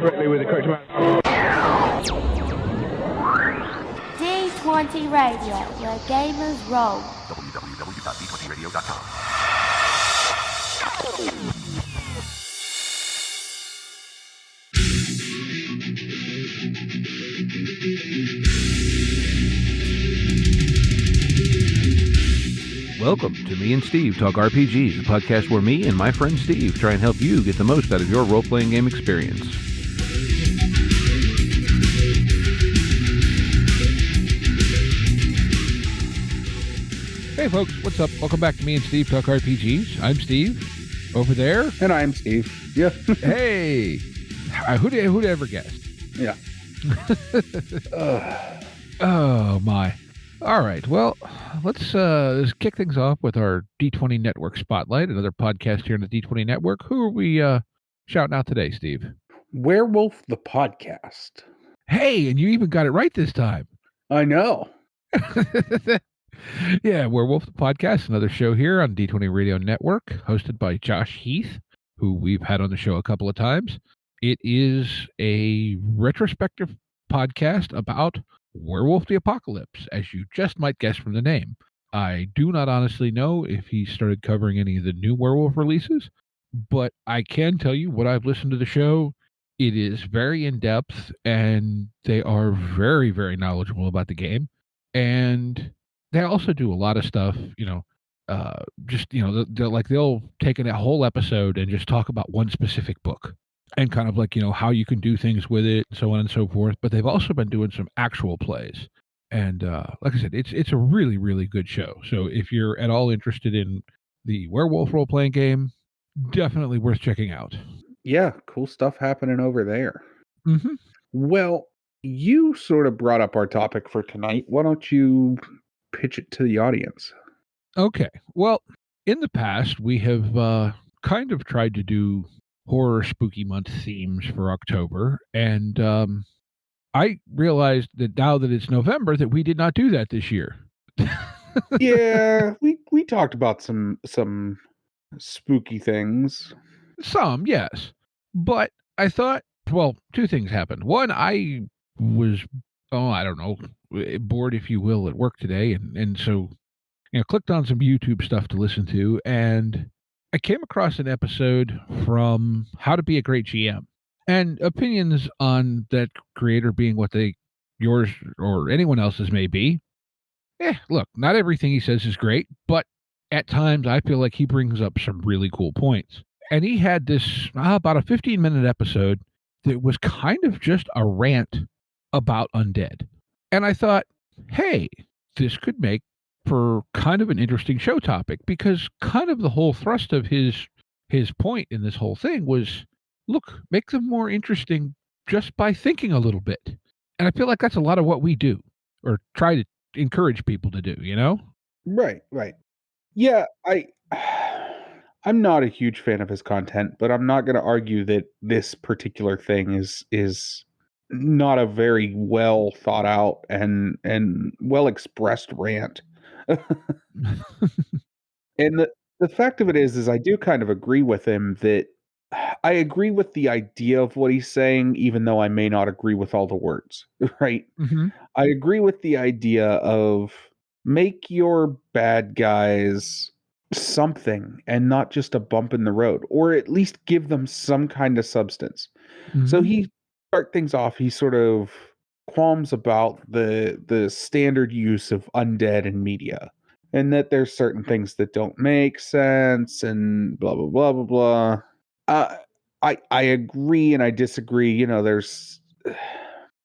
correctly with the correct amount. D20 Radio, where gamers roll. www.d20radio.com. Welcome to Me and Steve Talk RPGs, a podcast where me and my friend Steve try and help you get the most out of your role-playing game experience. Hey folks, what's up? Welcome back to Me and Steve Talk RPGs. I'm Steve, over there. And I'm Steve. Yeah. Hey! Who'd ever guessed? Yeah. Oh my. All right, well, let's kick things off with our D20 Network Spotlight, another podcast here on the D20 Network. Who are we shouting out today, Steve? Werewolf the Podcast. Hey, and you even got it right this time. I know. Yeah, Werewolf the Podcast, another show here on D20 Radio Network, hosted by Josh Heath, who we've had on the show a couple of times. It is a retrospective podcast about Werewolf the Apocalypse, as you just might guess from the name. I do not honestly know if he started covering any of the new Werewolf releases, but I can tell you what I've listened to the show. It is very in-depth, and they are very, very knowledgeable about the game. And they also do a lot of stuff, they'll take a whole episode and just talk about one specific book and kind of like, how you can do things with it and so on and so forth. But they've also been doing some actual plays. And like I said, it's a really, really good show. So if you're at all interested in the werewolf role-playing game, definitely worth checking out. Yeah, cool stuff happening over there. Mm-hmm. Well, you sort of brought up our topic for tonight. Why don't you pitch it to the audience? Okay. Well, in the past, we have kind of tried to do horror spooky month themes for October, and I realized that now that it's November that we did not do that this year. Yeah, we talked about some spooky things. Some, yes. But I thought, well, two things happened. One, I was, bored, if you will, at work today, and so clicked on some YouTube stuff to listen to, and I came across an episode from How to Be a Great GM, and opinions on that creator being what yours or anyone else's may be. Look, not everything he says is great, but at times I feel like he brings up some really cool points. And he had this about a 15-minute episode that was kind of just a rant about undead. And I thought, hey, this could make for kind of an interesting show topic, because kind of the whole thrust of his point in this whole thing was, look, make them more interesting just by thinking a little bit. And I feel like that's a lot of what we do, or try to encourage people to do, Right. Yeah, I'm not a huge fan of his content, but I'm not going to argue that this particular thing is not a very well thought out and well expressed rant. And the fact of it is I do kind of agree with him that I agree with the idea of what he's saying, even though I may not agree with all the words, right? Mm-hmm. I agree with the idea of make your bad guys something and not just a bump in the road, or at least give them some kind of substance. Mm-hmm. So he start things off, he sort of qualms about the standard use of undead in media, and that there's certain things that don't make sense and blah blah blah blah blah. I agree and I disagree. I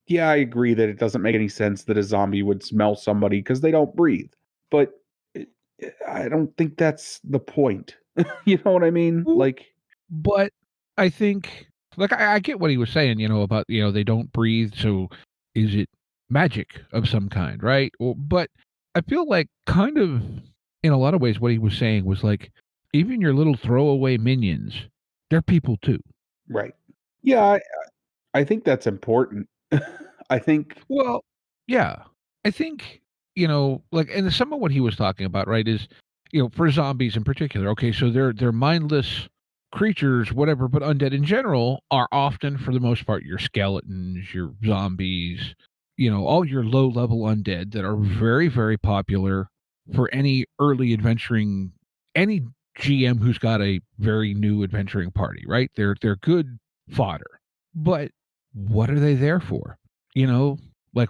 agree that it doesn't make any sense that a zombie would smell somebody because they don't breathe, but I don't think that's the point. You know what I mean? But I think, I get what he was saying, about, they don't breathe, so is it magic of some kind, right? But I feel like kind of, in a lot of ways, what he was saying was like, even your little throwaway minions, they're people too. Right. Yeah, I think that's important. I think... Well, yeah. I think, and some of what he was talking about, right, is, for zombies in particular, okay, so they're mindless creatures, whatever, but undead in general are often, for the most part, your skeletons, your zombies, all your low-level undead that are very, very popular for any early adventuring, any GM who's got a very new adventuring party, right? They're good fodder. But what are they there for?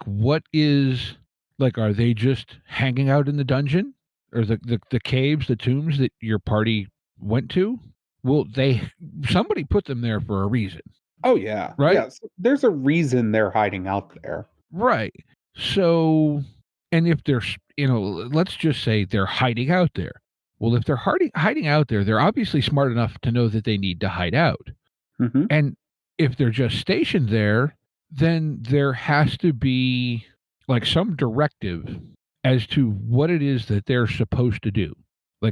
What is, are they just hanging out in the dungeon or the caves, the tombs that your party went to? Well, somebody put them there for a reason. Oh yeah. Right? Yeah. So there's a reason they're hiding out there. Right. So, and if they're, let's just say they're hiding out there. Well, if they're hiding out there, they're obviously smart enough to know that they need to hide out. Mm-hmm. And if they're just stationed there, then there has to be some directive as to what it is that they're supposed to do.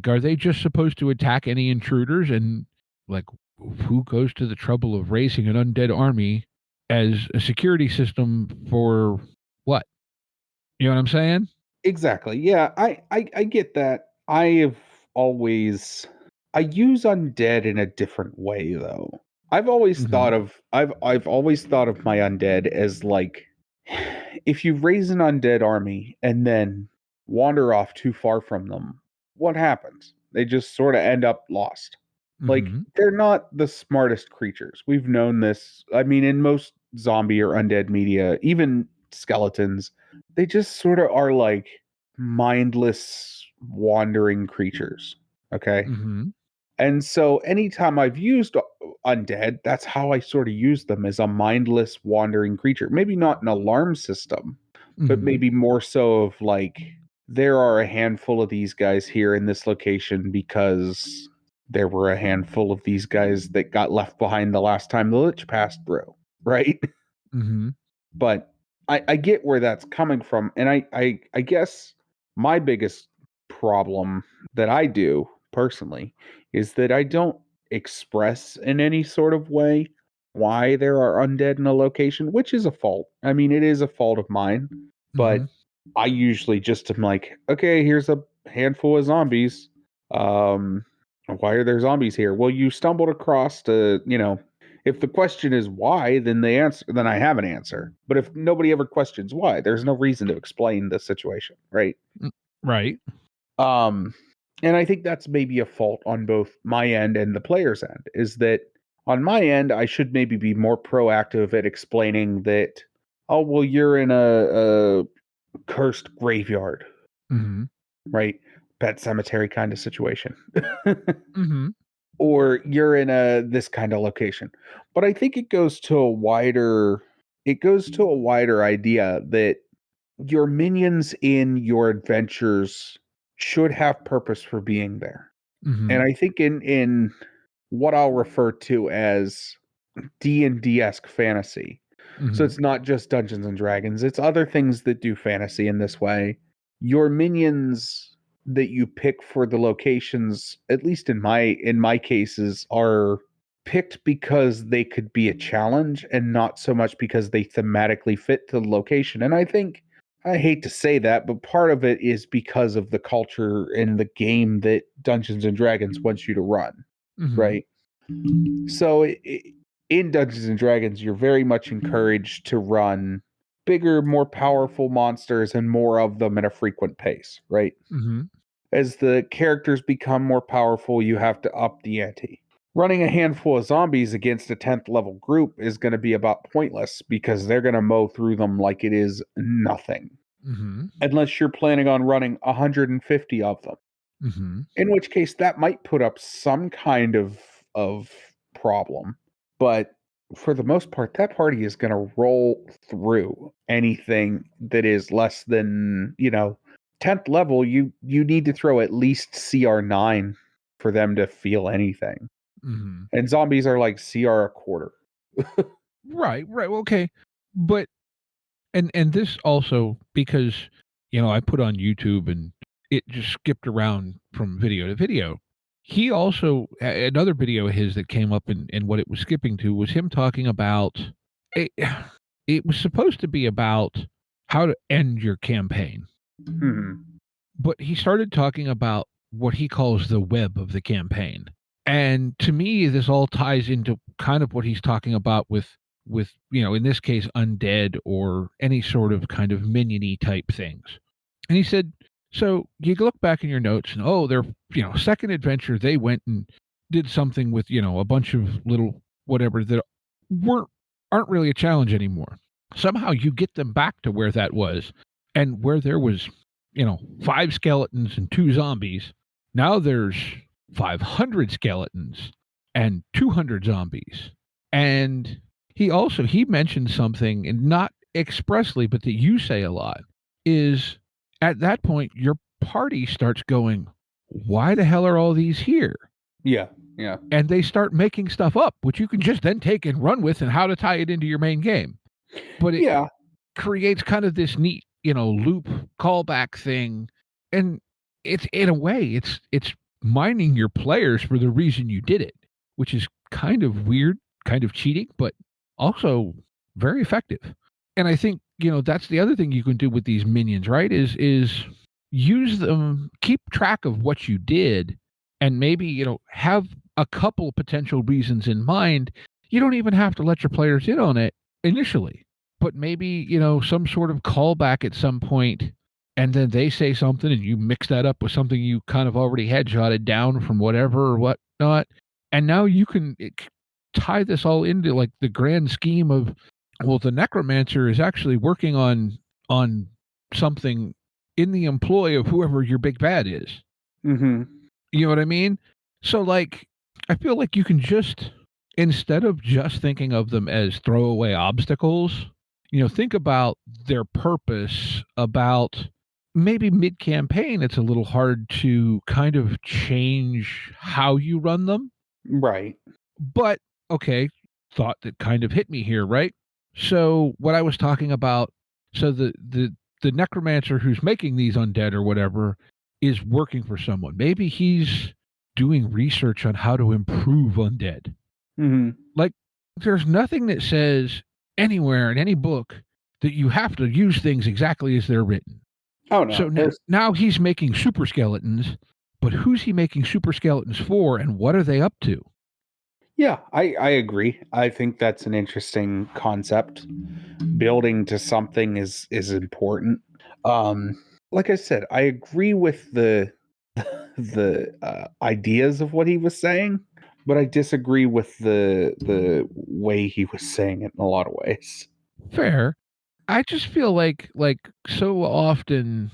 Are they just supposed to attack any intruders? And who goes to the trouble of raising an undead army as a security system for what? You know what I'm saying? Exactly. Yeah, I get that. I use undead in a different way though. I've always thought of my undead as if you raise an undead army and then wander off too far from them, what happens? They just sort of end up lost. They're not the smartest creatures. We've known this. I mean, in most zombie or undead media, even skeletons, they just sort of are mindless wandering creatures. Okay. And so anytime I've used undead, that's how I sort of use them, as a mindless wandering creature. Maybe not an alarm system, but maybe more so of there are a handful of these guys here in this location because there were a handful of these guys that got left behind the last time the Lich passed through, right? But I get where that's coming from. And I guess my biggest problem that I do personally is that I don't express in any sort of way why there are undead in a location, which is a fault. I mean, it is a fault of mine, but I usually just am okay, here's a handful of zombies. Why are there zombies here? Well, you stumbled across if the question is why, then then I have an answer. But if nobody ever questions why, there's no reason to explain the situation, right? Right. And I think that's maybe a fault on both my end and the player's end, is that on my end, I should maybe be more proactive at explaining that, oh, well, you're in a cursed graveyard, right? Pet cemetery kind of situation. Or you're in this kind of location. But I think it goes to a wider idea that your minions in your adventures should have purpose for being there. And I think in what I'll refer to as D&D-esque fantasy. So it's not just Dungeons and Dragons, it's other things that do fantasy in this way. Your minions that you pick for the locations, at least in my cases, are picked because they could be a challenge and not so much because they thematically fit to the location. And I think, I hate to say that, but part of it is because of the culture in the game that Dungeons and Dragons wants you to run, right? So in Dungeons and Dragons, you're very much encouraged to run bigger, more powerful monsters and more of them at a frequent pace, right? As the characters become more powerful, you have to up the ante. Running a handful of zombies against a 10th level group is going to be about pointless because they're going to mow through them like it is nothing. Unless you're planning on running 150 of them. In which case, that might put up some kind of problem. But for the most part, that party is going to roll through anything that is less than, 10th level. You need to throw at least CR9 for them to feel anything. And zombies are like CR a quarter. Right. Okay. But and this also, because I put on YouTube and it just skipped around from video to video. He also, another video of his that came up and what it was skipping to was him talking about it was supposed to be about how to end your campaign. But he started talking about what he calls the web of the campaign. And to me, this all ties into kind of what he's talking about with in this case, undead or any sort of kind of minion-y type things. And he said, so you look back in your notes and, their, second adventure, they went and did something with, a bunch of little whatever that aren't really a challenge anymore. Somehow you get them back to where that was, and where there was, 5 skeletons and 2 zombies. Now there's 500 skeletons and 200 zombies. And he mentioned something, and not expressly, but that you say a lot, is at that point your party starts going, why the hell are all these here? Yeah. And they start making stuff up, which you can just then take and run with, and how to tie it into your main game. But it creates kind of this neat, loop callback thing. And it's, in a way, it's mining your players for the reason you did it, which is kind of weird, kind of cheating, but also very effective. And I think, that's the other thing you can do with these minions, right? Is use them, keep track of what you did, and maybe, have a couple potential reasons in mind. You don't even have to let your players in on it initially, but maybe, some sort of callback at some point, and then they say something and you mix that up with something you kind of already had jotted down from whatever or whatnot. And now you can tie this all into like the grand scheme of, well, the necromancer is actually working on something in the employ of whoever your big bad is. Mm-hmm. You know what I mean? So, like, I feel like you can just, instead of just thinking of them as throwaway obstacles, think about their purpose, about maybe mid-campaign it's a little hard to kind of change how you run them. Right. But, okay, thought that kind of hit me here, right? So what I was talking about, so the necromancer who's making these undead or whatever is working for someone. Maybe he's doing research on how to improve undead. Mm-hmm. Like, there's nothing that says anywhere in any book that you have to use things exactly as they're written. Oh, no. So now he's making super skeletons, but who's he making super skeletons for, and what are they up to? Yeah, I agree. I think that's an interesting concept. Building to something is important. Like I said, I agree with the ideas of what he was saying, but I disagree with the way he was saying it in a lot of ways. Fair. I just feel like so often,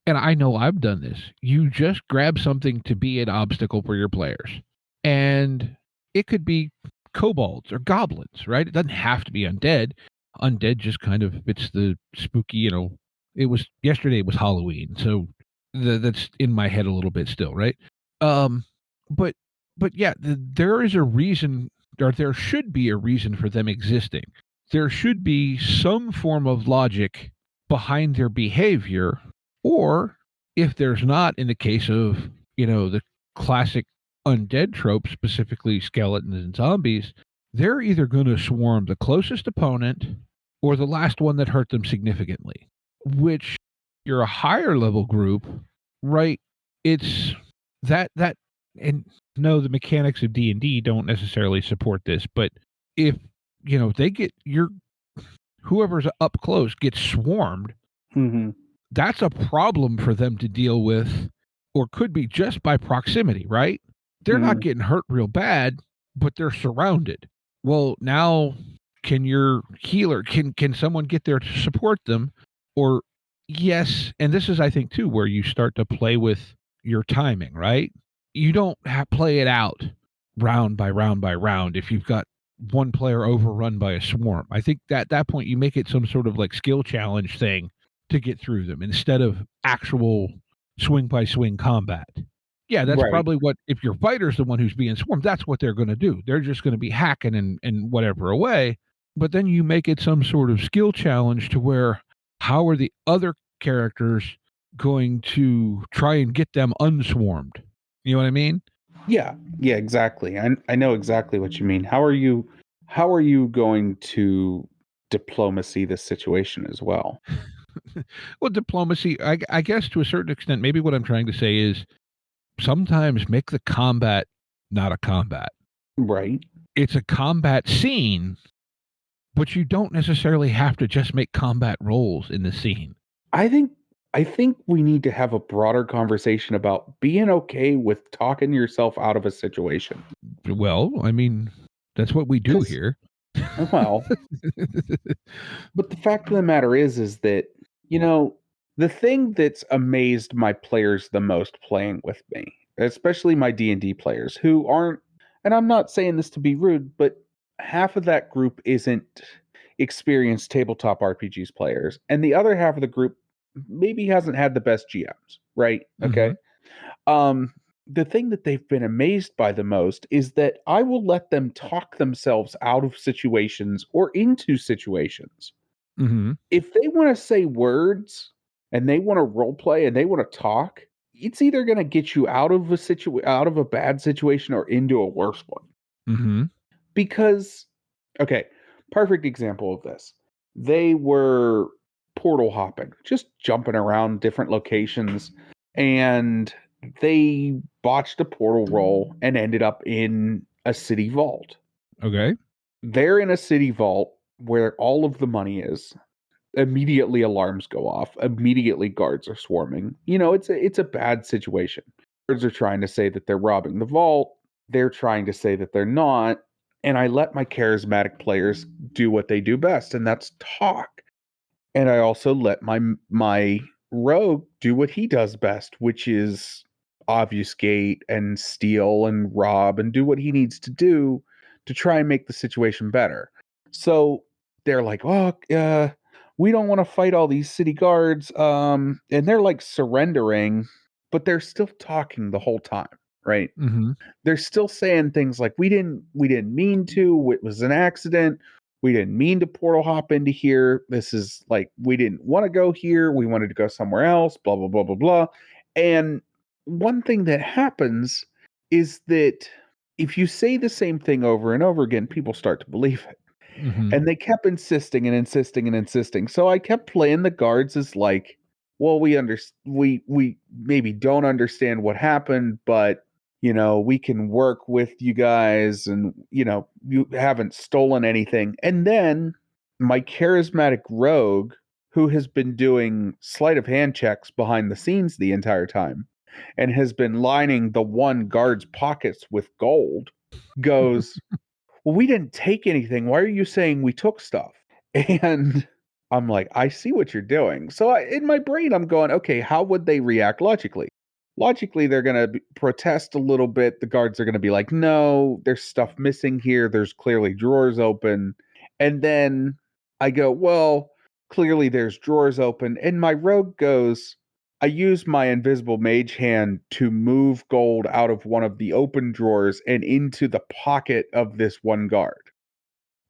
and I know I've done this, you just grab something to be an obstacle for your players. And it could be kobolds or goblins, right? It doesn't have to be undead. Undead just kind of fits the spooky, yesterday was Halloween, so that's in my head a little bit still, right? But yeah, there is a reason, or there should be a reason for them existing. There should be some form of logic behind their behavior, or if there's not, in the case of, the classic undead trope, specifically skeletons and zombies, they're either going to swarm the closest opponent or the last one that hurt them significantly. Which, you're a higher level group, right? It's that and no, the mechanics of D&D don't necessarily support this, but if they get whoever's up close gets swarmed, Mm-hmm. that's a problem for them to deal with, or could be just by proximity, right? They're not getting hurt real bad, but they're surrounded. Well, now can your healer, can someone get there to support them? Or yes, and this is, I think, too, where you start to play with your timing, right? You don't play it out round by round by round if you've got one player overrun by a swarm. I think that at that point you make it some sort of like skill challenge thing to get through them instead of actual swing by swing combat. Yeah, that's probably what, if your fighter's the one who's being swarmed, that's what they're going to do. They're just going to be hacking and whatever away. But then you make it some sort of skill challenge to where, how are the other characters going to try and get them unswarmed? You know what I mean? Yeah, exactly. I know exactly what you mean. How are you going to diplomacy this situation as well? Well, diplomacy, I guess to a certain extent, maybe what I'm trying to say is sometimes make the combat not a combat. Right. It's a combat scene, but you don't necessarily have to just make combat rolls in the scene. I think we need to have a broader conversation about being okay with talking yourself out of a situation. Well, I mean, that's what we do 'Cause- here. Well, but the fact of the matter is that, you know, the thing that's amazed my players the most playing with me, especially my D&D players who aren't, and I'm not saying this to be rude, but half of that group isn't experienced tabletop RPGs players, and the other half of the group maybe hasn't had the best GMs, right? Okay. The thing that they've been amazed by the most is that I will let them talk themselves out of situations or into situations. Mm-hmm. If they want to say words and they want to role play and they want to talk, it's either going to get you out of out of a bad situation or into a worse one. Mm-hmm. Because, okay, perfect example of this. They were portal hopping, just jumping around different locations, and they botched a portal roll and ended up in a city vault. Okay. They're in a city vault where all of the money is. Immediately alarms go off. Immediately guards are swarming. You know, it's a bad situation. Guards are trying to say that they're robbing the vault. They're trying to say that they're not. And I let my charismatic players do what they do best, and that's talk. And I also let my rogue do what he does best, which is obfuscate and steal and rob and do what he needs to do to try and make the situation better. So they're like, oh, we don't want to fight all these city guards. And they're like surrendering, but they're still talking the whole time, right? Mm-hmm. They're still saying things like we didn't mean to, it was an accident, we didn't mean to portal hop into here, this is like we didn't want to go here, we wanted to go somewhere else, blah blah blah blah blah. And one thing that happens is that if you say the same thing over and over again, people start to believe it. Mm-hmm. And they kept insisting and insisting and insisting, so I kept playing the guards as like, well, we maybe don't understand what happened, but you know, we can work with you guys, and you know, you haven't stolen anything. And then my charismatic rogue, who has been doing sleight of hand checks behind the scenes the entire time and has been lining the one guard's pockets with gold, goes, well, we didn't take anything, why are you saying we took stuff? And I'm like, I see what you're doing. So in my brain, I'm going, okay, how would they react logically? Logically, they're going to protest a little bit. The guards are going to be like, no, there's stuff missing here. There's clearly drawers open. And then I go, well, clearly there's drawers open. And my rogue goes, I use my invisible mage hand to move gold out of one of the open drawers and into the pocket of this one guard.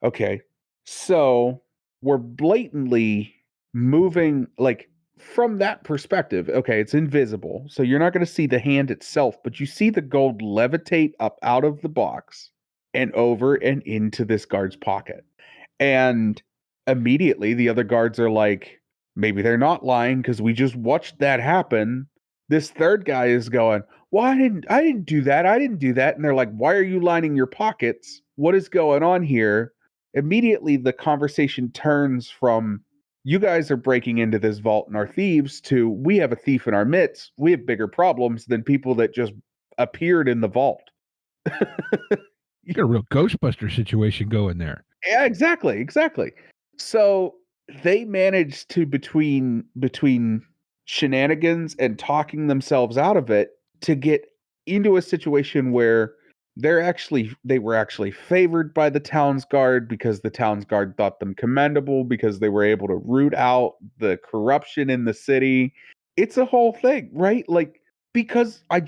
Okay. So we're blatantly moving, like, from that perspective. Okay, it's invisible, so you're not going to see the hand itself, but you see the gold levitate up out of the box and over and into this guard's pocket. And immediately the other guards are like, maybe they're not lying because we just watched that happen. This third guy is going, well, I didn't do that. I didn't do that. And they're like, why are you lining your pockets? What is going on here? Immediately the conversation turns from, you guys are breaking into this vault and are thieves, to, we have a thief in our midst. We have bigger problems than people that just appeared in the vault. You got a real Ghostbuster situation going there. Yeah, exactly. So they managed to, between shenanigans and talking themselves out of it, to get into a situation where they were actually favored by the town's guard, because the town's guard thought them commendable, because they were able to root out the corruption in the city. It's a whole thing, right? Like, because I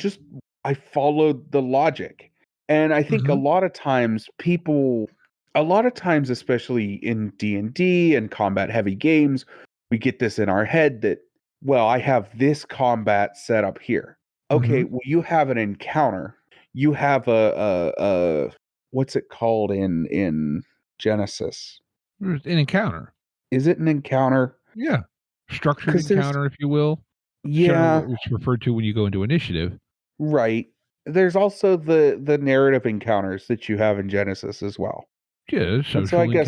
followed the logic. And I think a lot of times, especially in D&D and combat heavy games, we get this in our head that, well, I have this combat set up here. Okay, well, you have an encounter. You have a what's it called in Genesis? An encounter. Is it an encounter? Yeah. Structured encounter, if you will. Yeah. Which is referred to when you go into initiative. Right. there's also the narrative encounters that you have in Genesis as well. Yeah, And so I social guess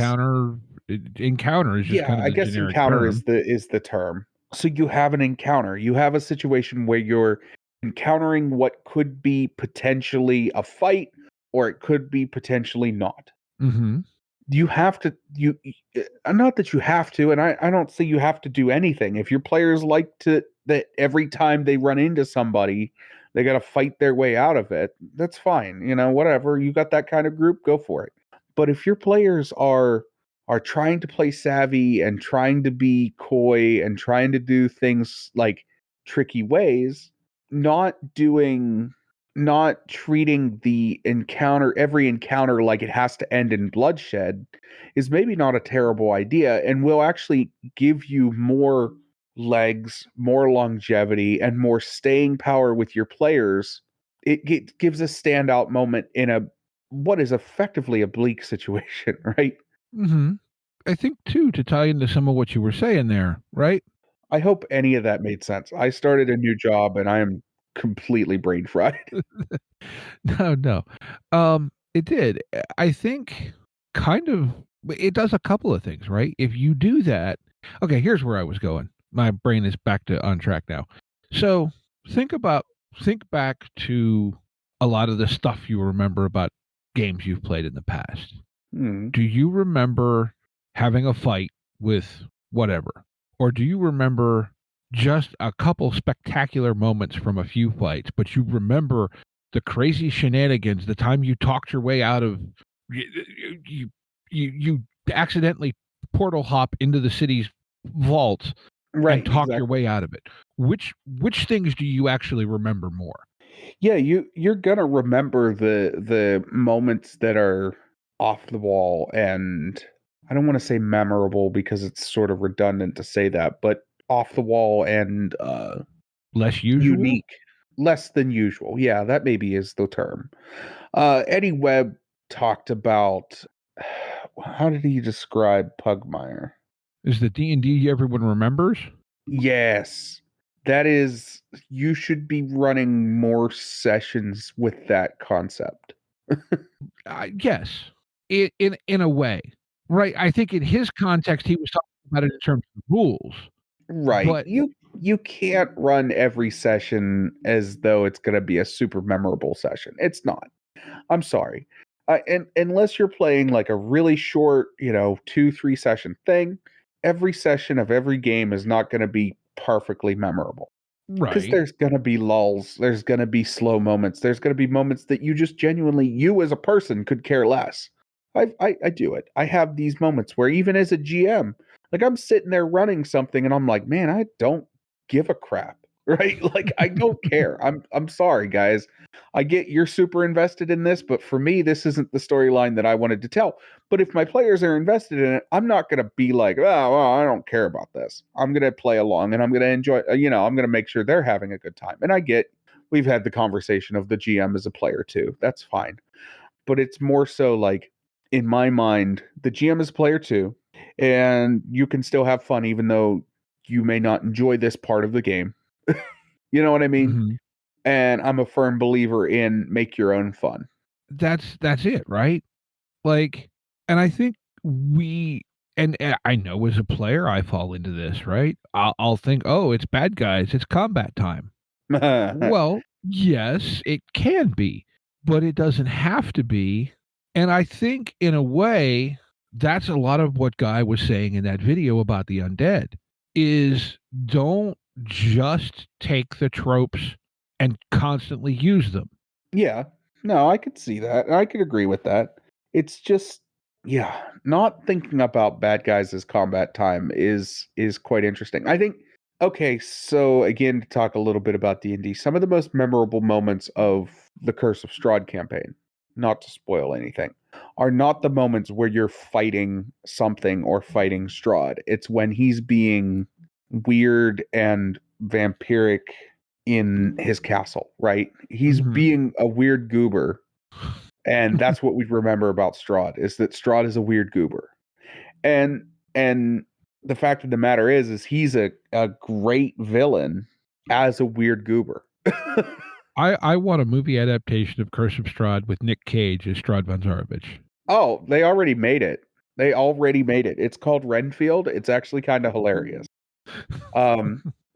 encounter is just kind of I the guess generic encounter term. is the term. So you have an encounter. You have a situation where you're encountering what could be potentially a fight, or it could be potentially not. Mm-hmm. You have to not that you have to, and I don't say you have to do anything. If your players like to that every time they run into somebody, they got to fight their way out of it, that's fine. Whatever. You got that kind of group, go for it. But if your players are trying to play savvy and trying to be coy and trying to do things like tricky ways, not doing not treating every encounter like it has to end in bloodshed is maybe not a terrible idea, and will actually give you more legs, more longevity, and more staying power with your players. It gives a standout moment in a what is effectively a bleak situation, right? Mm-hmm. I think too, to tie into some of what you were saying there, right? I hope any of that made sense. I started a new job and I am completely brain fried. No. It did. I think kind of it does a couple of things, right? If you do that, okay, here's where I was going. My brain is back to on track now. So think back to a lot of the stuff you remember about games you've played in the past. Hmm. Do you remember having a fight with whatever? Or do you remember just a couple spectacular moments from a few fights, but you remember the crazy shenanigans, the time you talked your way out of you you accidentally portal hop into the city's vault and Right, talk your exactly. way out of it. Which things do you actually remember more? Yeah, you're gonna remember the moments that are off the wall, and I don't want to say memorable because it's sort of redundant to say that, but off the wall and Less usual? unique, less than usual. Yeah, that maybe is the term. Eddie Webb talked about how did he describe Pugmire? Is the D&D everyone remembers? Yes. That is, you should be running more sessions with that concept. Yes, in a way, right? I think in his context, he was talking about it in terms of rules, Right. but You can't run every session as though it's going to be a super memorable session. It's not. I'm sorry. And unless you're playing like a really short, 2-3 session thing, every session of every game is not going to be perfectly memorable. Because right, there's going to be lulls, there's going to be slow moments, there's going to be moments that you just genuinely, you as a person, could care less. I do it. I have these moments where even as a GM, like I'm sitting there running something and I'm like, man, I don't give a crap, right? Like I don't care. I'm sorry, guys. I get you're super invested in this, but for me, this isn't the storyline that I wanted to tell. But if my players are invested in it, I'm not going to be like, oh, well, I don't care about this. I'm going to play along and I'm going to enjoy, I'm going to make sure they're having a good time. And I get, we've had the conversation of the GM as a player too. That's fine. But it's more so like, in my mind, the GM is a player too. And you can still have fun even though you may not enjoy this part of the game. You know what I mean? mhm. And I'm a firm believer in make your own fun. That's it, right? Like, and I think we and I know as a player, I fall into this, right? I'll think, "Oh, it's bad guys, it's combat time." Well, yes, it can be, but it doesn't have to be. And I think in a way, that's a lot of what Guy was saying in that video about the undead is don't just take the tropes and constantly use them. Yeah. No, I could see that. And I could agree with that. It's just yeah, not thinking about bad guys as combat time is quite interesting. I think okay, so again to talk a little bit about D&D, some of the most memorable moments of the Curse of Strahd campaign, not to spoil anything, are not the moments where you're fighting something or fighting Strahd. It's when he's being weird and vampiric in his castle, right? He's Mhm. being a weird goober, and that's what we remember about Strahd is that Strahd is a weird goober, and the fact of the matter is he's a great villain as a weird goober. I want a movie adaptation of Curse of Strahd with Nick Cage as Strahd von Zarovich. Oh, they already made it. It's called Renfield. It's actually kind of hilarious.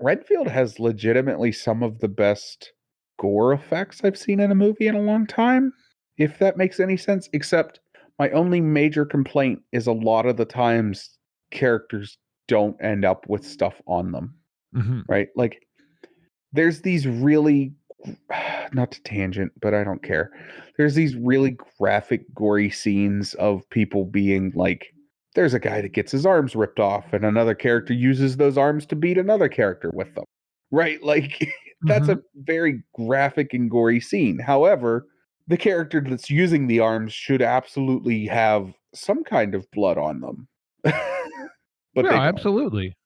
Renfield has legitimately some of the best gore effects I've seen in a movie in a long time, if that makes any sense. Except my only major complaint is a lot of the times characters don't end up with stuff on them. Right? Like, there's these really, not to tangent, but I don't care. There's these really graphic, gory scenes of people being like, there's a guy that gets his arms ripped off, and another character uses those arms to beat another character with them. Right? Like, that's a very graphic and gory scene. However, the character that's using the arms should absolutely have some kind of blood on them. But yeah, absolutely.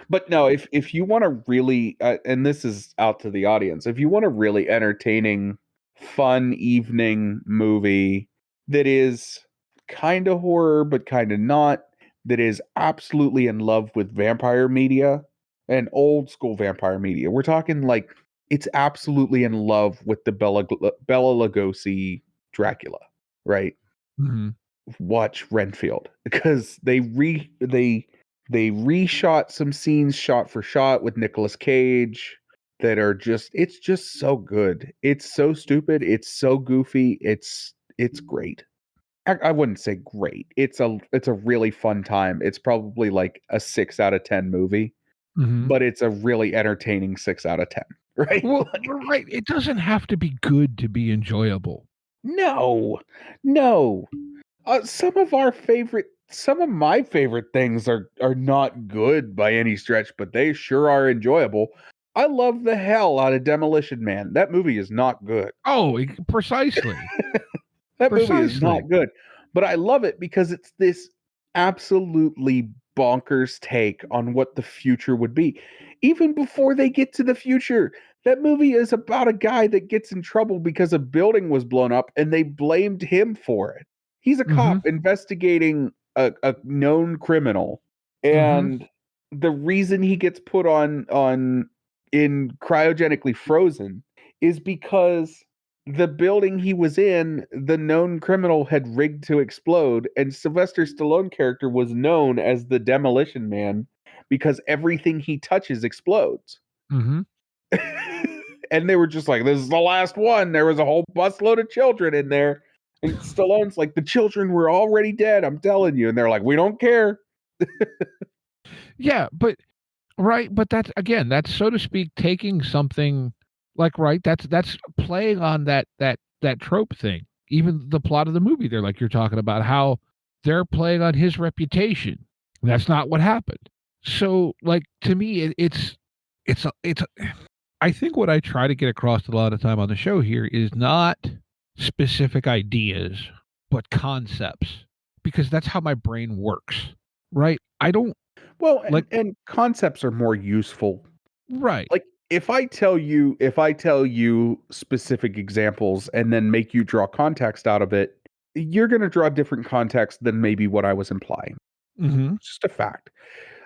But no, if you want to really, and this is out to the audience, if you want a really entertaining, fun evening movie that is kind of horror but kind of not, that is absolutely in love with vampire media and old school vampire media, we're talking like it's absolutely in love with the Bela Lugosi Dracula, right? Watch Renfield, because they reshot some scenes shot for shot with Nicolas Cage that are it's just so good. It's so stupid. It's so goofy. It's great. I wouldn't say great. It's a really fun time. It's probably like a 6 out of 10 movie, but it's a really entertaining 6 out of 10. Right? Well, right. It doesn't have to be good to be enjoyable. No. Some of my favorite things are not good by any stretch, but they sure are enjoyable. I love the hell out of Demolition Man. That movie is not good. Oh, precisely. That movie is not good. But I love it because it's this absolutely bonkers take on what the future would be. Even before they get to the future, that movie is about a guy that gets in trouble because a building was blown up and they blamed him for it. He's a cop investigating a known criminal, and the reason he gets put on in cryogenically frozen is because the building he was in, the known criminal had rigged to explode, and Sylvester Stallone character was known as the Demolition Man because everything he touches explodes. And they were just like, this is the last one. There was a whole busload of children in there. And Stallone's like, the children were already dead, I'm telling you. And they're like, we don't care. Yeah, but that's, so to speak, taking something like, that's playing on that trope thing. Even the plot of the movie, they're like, you're talking about how they're playing on his reputation. That's not what happened. So, like, to me, it's I think what I try to get across a lot of time on the show here is not specific ideas, but concepts, because that's how my brain works, right? I don't. Well, and concepts are more useful, right? Like, if I tell you specific examples and then make you draw context out of it, you're going to draw different context than maybe what I was implying. It's just a fact.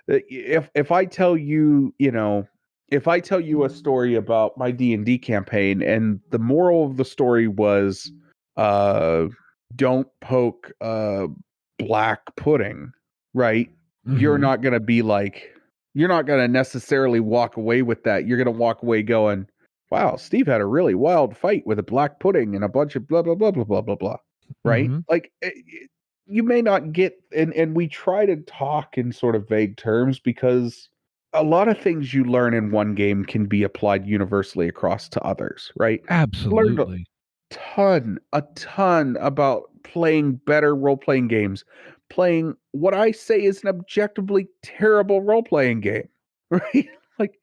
If I tell you, if I tell you a story about my D&D campaign and the moral of the story was, don't poke black pudding, right? You're not going to be like, you're not going to necessarily walk away with that. You're going to walk away going, wow, Steve had a really wild fight with a black pudding and a bunch of blah, blah, blah, blah, blah, blah, blah. Right? Like, you may not get, and we try to talk in sort of vague terms because a lot of things you learn in one game can be applied universally across to others, right? Absolutely. Learned a ton about playing better role-playing games, playing what I say is an objectively terrible role-playing game, right? Like,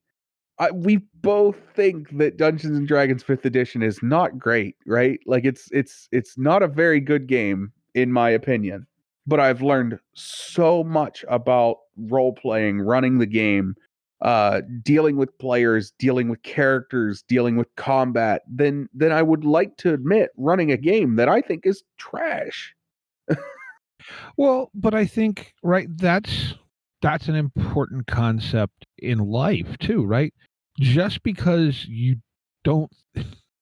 we both think that Dungeons and Dragons 5th edition is not great, right? Like, it's not a very good game in my opinion, but I've learned so much about role-playing, running the game, dealing with players, dealing with characters, dealing with combat, then I would like to admit running a game that I think is trash. Well, but I think, that's an important concept in life too, right? Just because you don't,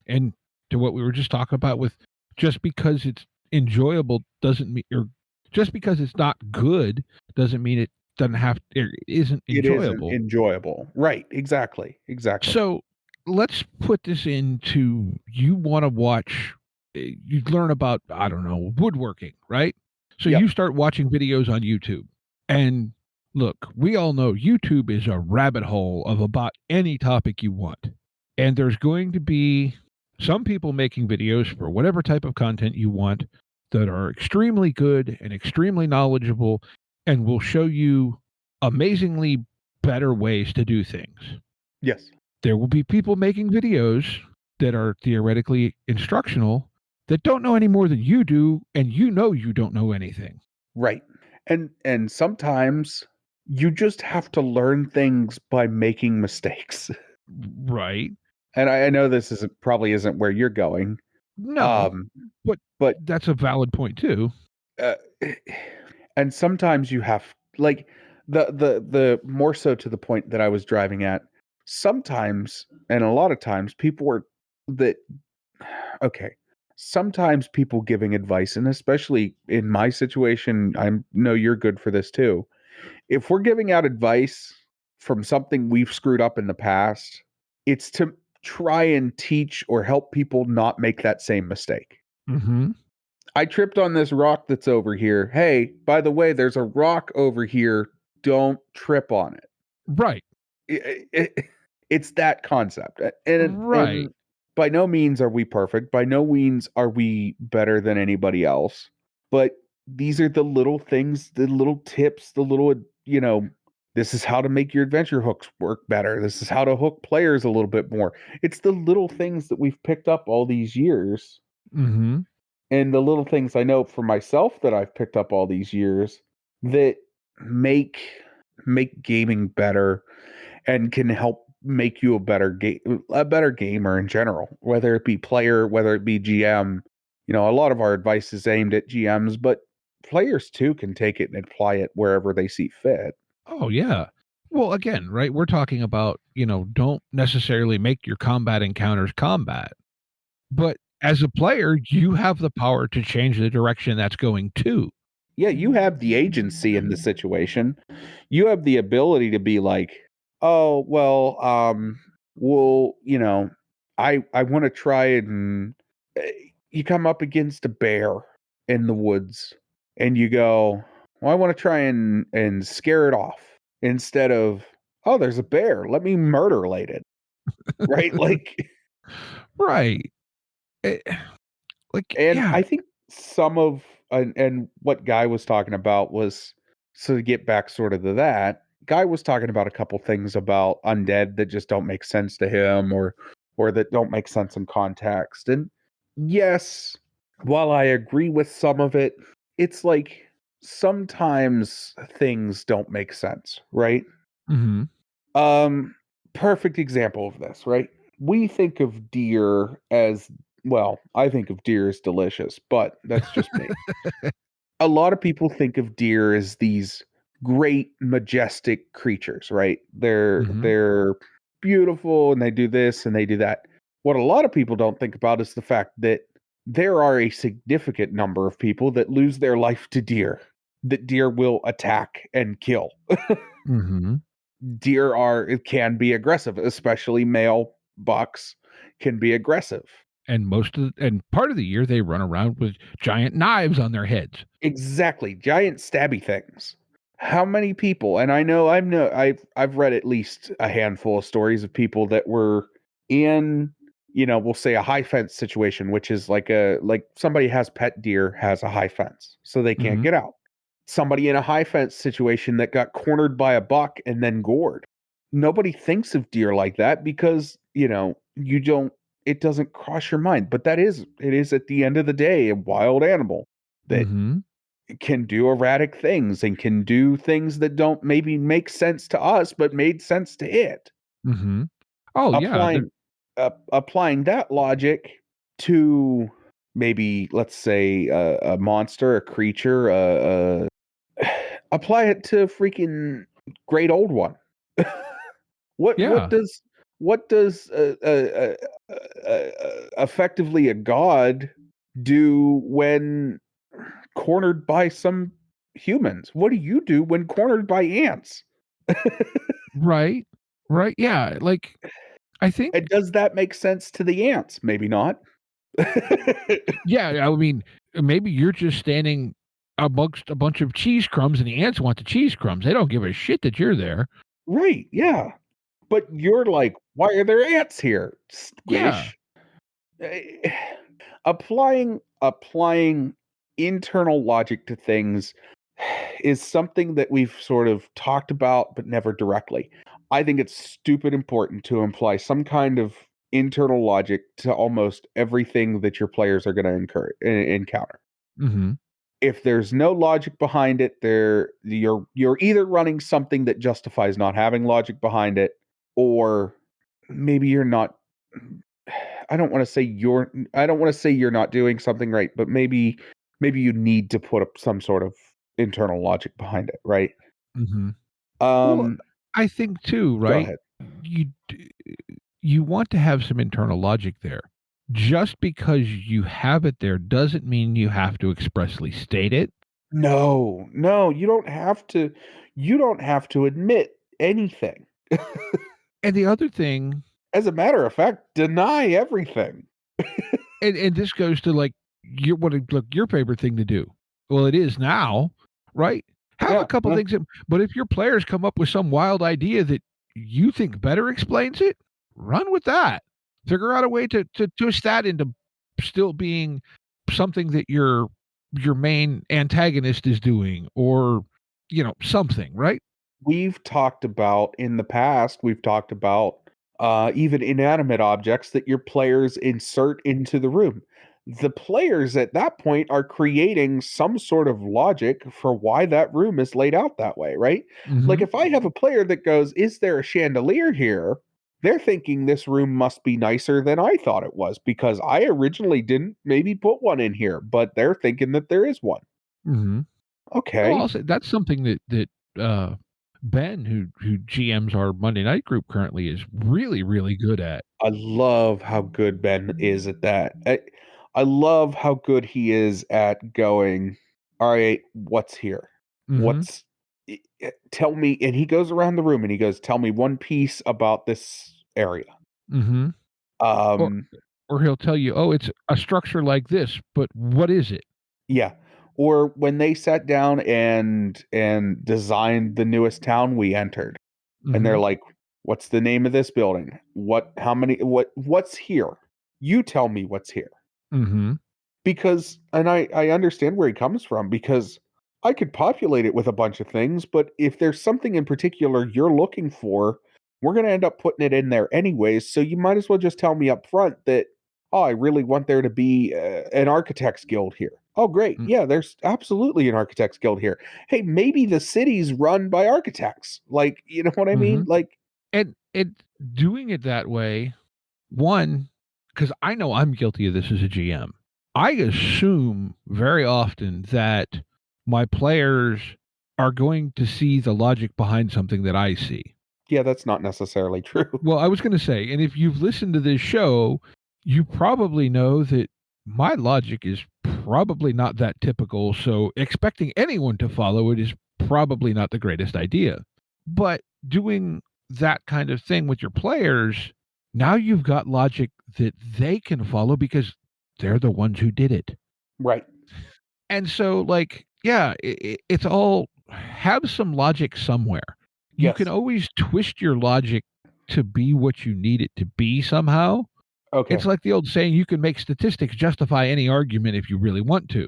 And to what we were just talking about with just because it's enjoyable doesn't mean, or just because it's not good doesn't mean it doesn't have, it isn't It isn't enjoyable. enjoyable. Right. Exactly. So let's put this into, you want to watch, you learn about, I don't know, woodworking, right? So Yep. you start watching videos on YouTube. And look, we all know YouTube is a rabbit hole of about any topic you want. And there's going to be some people making videos for whatever type of content you want that are extremely good and extremely knowledgeable and will show you amazingly better ways to do things. Yes. There will be people making videos that are theoretically instructional that don't know any more than you do, and you know you don't know anything. Right. And sometimes you just have to learn things by making mistakes. Right. And I know this probably isn't where you're going. No, but But that's a valid point too. uh, and sometimes you have, like, the more so to the point that I was driving at, sometimes, and a lot of times, people are that okay, sometimes people giving advice, and especially in my situation, I know you're good for this too. If we're giving out advice from something we've screwed up in the past, it's to try and teach or help people not make that same mistake. Mm-hmm. I tripped on this rock that's over here. Hey, by the way, there's a rock over here. Don't trip on it. Right. It's that concept. Right. And by no means are we perfect. By no means are we better than anybody else. But these are the little things, the little tips, the little, this is how to make your adventure hooks work better. This is how to hook players a little bit more. It's the little things that we've picked up all these years. Mm-hmm. And the little things I know for myself that I've picked up all these years that make gaming better and can help make you a better gamer in general, whether it be player, whether it be GM. A lot of our advice is aimed at GMs, but players too can take it and apply it wherever they see fit. Oh yeah. Well, again, right, we're talking about, don't necessarily make your combat encounters combat. But as a player, you have the power to change the direction that's going to. Yeah, you have the agency in the situation. You have the ability to be like, oh, well, well, I want to try and you come up against a bear in the woods and you go, well, I want to try and scare it off instead of, oh, there's a bear. Let me murderlate it. Right? Right. And yeah. I think some of and what Guy was talking about was, so to get back sort of to that, Guy was talking about a couple things about undead that just don't make sense to him or that don't make sense in context. And yes, while I agree with some of it, it's like sometimes things don't make sense, right? Mm-hmm. Perfect example of this, right? We think of deer as, well, I think of deer as delicious, but that's just me. A lot of people think of deer as these great, majestic creatures, right? Mm-hmm. They're beautiful and they do this and they do that. What a lot of people don't think about is the fact that there are a significant number of people that lose their life to deer, that deer will attack and kill. Mm-hmm. Deer can be aggressive, especially male bucks can be aggressive. And part of the year they run around with giant knives on their heads. Exactly, giant stabby things. How many people? And I've read at least a handful of stories of people that were in, we'll say a high fence situation, which is like somebody has pet deer has a high fence, so they can't Mm-hmm. get out. Somebody in a high fence situation that got cornered by a buck and then gored. Nobody thinks of deer like that because, it doesn't cross your mind. But it is at the end of the day a wild animal that Mm-hmm. can do erratic things and can do things that don't maybe make sense to us, but made sense to it. Mm-hmm. Oh yeah. Applying that logic to maybe, let's say, a monster, a creature, apply it to freaking Great Old One. What Yeah. does what does effectively a god do when cornered by some humans? What do you do when cornered by ants? Right. Right. Yeah. Like, I think, And does that make sense to the ants? Maybe not. yeah, I mean, maybe you're just standing amongst a bunch of cheese crumbs and the ants want the cheese crumbs. They don't give a shit that you're there. Right, yeah. But you're like, why are there ants here? Yeah. Squish. Eh, applying internal logic to things is something that we've sort of talked about but never directly. I think it's stupid important to imply some kind of internal logic to almost everything that your players are going to encounter. Mm-hmm. If there's no logic behind it, you're either running something that justifies not having logic behind it, or maybe you're not. I don't want to say you're not doing something right, but maybe you need to put up some sort of internal logic behind it, right? Mm-hmm. Well, I think too, Go right? ahead. You want to have some internal logic there. Just because you have it there doesn't mean you have to expressly state it. No, you don't have to. You don't have to admit anything. And the other thing, As a matter of fact, deny everything. and this goes to like your favorite thing to do. Well, it is now, right? Have Yeah. a couple things, but if your players come up with some wild idea that you think better explains it, run with that. Figure out a way to twist that into still being something that your main antagonist is doing, or something, right? We've talked about in the past, even inanimate objects that your players insert into the room. The players at that point are creating some sort of logic for why that room is laid out that way, right? Like Mm-hmm. if I have a player that goes, "Is there a chandelier here?" They're thinking this room must be nicer than I thought it was because I originally didn't maybe put one in here, but they're thinking that there is one. Mm-hmm. Well, Okay. I'll say that's something that Ben, who GMs our Monday night group currently, is really, really good at. I love how good Ben is at that. I love how good he is at going, all right, what's here? Mm-hmm. Tell me. And he goes around the room and he goes, tell me one piece about this area. Mm-hmm. Or Um, or he'll tell you, oh, it's a structure like this, but what is it? yeah. Or when they sat down and designed the newest town we entered, and Mm-hmm. they're like, what's the name of this building? What's here? You tell me what's here. Mm-hmm. Because and I understand where he comes from because I could populate it with a bunch of things, but if there's something in particular you're looking for, we're going to end up putting it in there anyways, so you might as well just tell me up front that, oh, I really want there to be an architects guild here. Oh, great. Mm, Yeah, there's absolutely an architects guild here. Hey, maybe the city's run by architects. Like, you know what I Mm-hmm. mean? Like, And doing it that way, one, because I know I'm guilty of this as a GM. I assume very often that my players are going to see the logic behind something that I see. yeah, that's not necessarily true. Well, I was going to say, and if you've listened to this show, you probably know that my logic is probably not that typical. So expecting anyone to follow it is probably not the greatest idea. But doing that kind of thing with your players, now you've got logic that they can follow because they're the ones who did it. Right. And so, like, yeah, it's all have some logic somewhere. You can Yes. always twist your logic to be what you need it to be somehow. Okay. It's like the old saying, you can make statistics justify any argument if you really want to.